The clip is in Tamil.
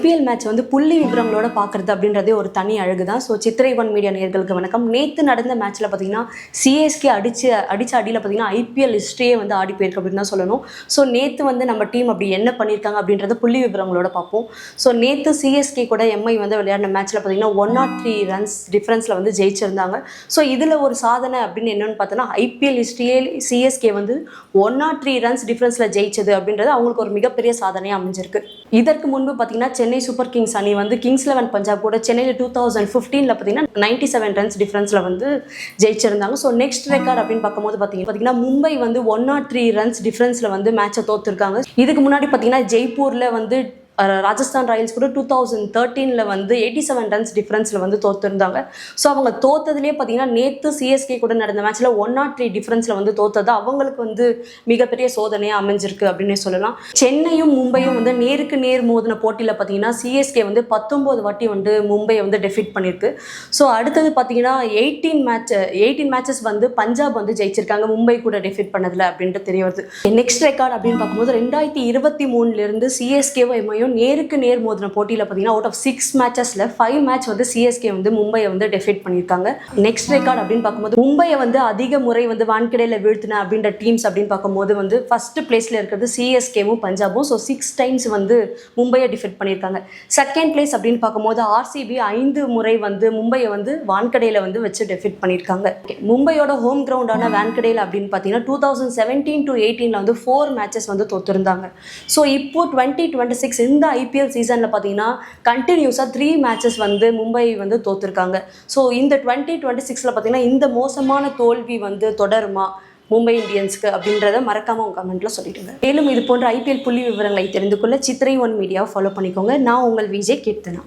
ஐபிஎல் மேட்ச் வந்து புள்ளி விவரங்களோட பார்க்குறது அப்படின்றதே ஒரு தனி அழகு தான். ஸோ சித்திரை ஒன் மீடியா நேயர்களுக்கு வணக்கம். நேற்று நடந்த மேட்ச்சில் பார்த்தீங்கன்னா சிஎஸ்கே அடித்த அடியில் பார்த்தீங்கன்னா ஐபிஎல் ஹிஸ்ட்ரியே வந்து ஆடி போயிருக்கு அப்படின்னு தான் சொல்லணும். ஸோ நேற்று வந்து நம்ம டீம் அப்படி என்ன பண்ணியிருக்காங்க அப்படின்றத புள்ளி விவரங்களோட பார்ப்போம். ஸோ நேற்று சிஎஸ்கே கூட எம்ஐ வந்து விளையாடின மேட்ச்சில் பார்த்தீங்கன்னா 103 ரன்ஸ் டிஃப்ரென்ஸில் வந்து ஜெயிச்சிருந்தாங்க. ஸோ இதில் ஒரு சாதனை அப்படின்னு என்னென்னு பார்த்தோன்னா ஐபிஎல் ஹிஸ்ட்ரியே சிஎஸ்கே வந்து 103 ரன்ஸ் டிஃப்ரென்ஸில் ஜெயிச்சது அப்படின்றது அவங்களுக்கு ஒரு மிகப்பெரிய சாதனையாக அமைஞ்சிருக்கு. இதற்கு முன்பு பார்த்தீங்கன்னா சென்னை சூப்பர் கிங்ஸ் அணி வந்து கிங்ஸ் 11 பஞ்சாப் கூட சென்னையில் 2015 பார்த்தீங்கன்னா 97 ரன்ஸ் டிஃப்ரென்ஸில் வந்து ஜெயிச்சிருந்தாங்க. ஸோ நெக்ஸ்ட் ரெக்கார்ட் அப்படின்னு பார்க்கும்போது பார்த்தீங்கன்னா மும்பை வந்து 103 ரன்ஸ் டிஃப்ரென்ஸில் வந்து மேட்சை தோற்றுருக்காங்க. இதுக்கு முன்னாடி பார்த்தீங்கன்னா ஜெய்ப்பூரில் வந்து ராஜஸ்தான் ராயல்ஸ் கூட 2013 வந்து 87 ரன்ஸ் டிஃப்ரென்ஸில் வந்து தோற்றுருந்தாங்க. ஸோ அவங்க தோற்றதுலேயே பார்த்தீங்கன்னா நேற்று சிஎஸ்கே கூட நடந்த மேட்ச்சில் 103 டிஃப்ரென்ஸில் வந்து தோற்றது அவங்களுக்கு வந்து மிகப்பெரிய சோதனையாக அமைஞ்சிருக்கு அப்படின்னே சொல்லலாம். சென்னையும் மும்பையும் வந்து நேருக்கு நேர் மோதின போட்டியில் பார்த்தீங்கன்னா சிஎஸ்கே வந்து 19 வாட்டி வந்து மும்பையை வந்து டெஃபீட் பண்ணியிருக்கு. ஸோ அடுத்தது பார்த்தீங்கன்னா 18 மேட்சஸ் வந்து பஞ்சாப் வந்து ஜெயிச்சிருக்காங்க மும்பை கூட டெஃபீட் பண்ணதில்லை அப்படின்ட்டு தெரிய வருது. நெக்ஸ்ட் ரெக்கார்ட் அப்படின்னு பார்க்கும்போது 2023 சிஎஸ்கேவும் எம்ஐயும் நேருக்கு நேர் மோதின போட்டியில் பார்த்தீங்கன்னா அவுட் ஆஃப் 6 மேட்சஸில் 5 மேட்ச் வந்து சிஎஸ்கே வந்து மும்பையை வந்து டெஃபீட் பண்ணியிருக்காங்க. நெக்ஸ்ட் ரெக்கார்ட் அப்படின்னு பார்க்கும்போது மும்பையை வந்து அதிக முறை வந்து வான்கடையில் வீழ்த்தின அப்படின்ற டீம்ஸ் அப்படின்னு பார்க்கும்போது வந்து ஃபர்ஸ்ட் பிளேஸில் இருக்கிறது சிஎஸ்கேவும் பஞ்சாபும். ஸோ 6 டைம்ஸ் வந்து மும்பையை டிஃபீட் பண்ணியிருக்காங்க. செகண்ட் பிளேஸ் அப்படின்னு பார்க்கும்போது ஆர்சிபி 5 முறை வந்து மும்பையை வந்து வான்கடையில் வந்து வச்சு டெஃபீட் பண்ணியிருக்காங்க. மும்பையோட ஹோம் கிரவுண்டான வான்கடையில் அப்படின்னு பார்த்தீங்கன்னா 2017 to 18 வந்து 4 மேட்சஸ் வந்து தோற்றிருந்தாங்க. ஸோ இப்போ 2026 இந்த ஐபிஎல் சீசனில் பார்த்தீங்கன்னா கண்டினியூஸாக 3 மேட்சஸ் வந்து மும்பை வந்து தோற்றுருக்காங்க. ஸோ இந்த 2026 பார்த்தீங்கன்னா இந்த மோசமான தோல்வி வந்து தொடருமா மும்பை இந்தியன்ஸ்க்கு அப்படின்றத மறக்காமல் உங்கள் கமெண்ட்டில் சொல்லிடுங்க. மேலும் இது போன்ற ஐபிஎல் புள்ளி விவரங்களை தெரிந்து கொள்ள சித்திரை ஒன் மீடியாவை ஃபாலோ பண்ணிக்கோங்க. நான் உங்கள் விஜய் கீர்த்தனா.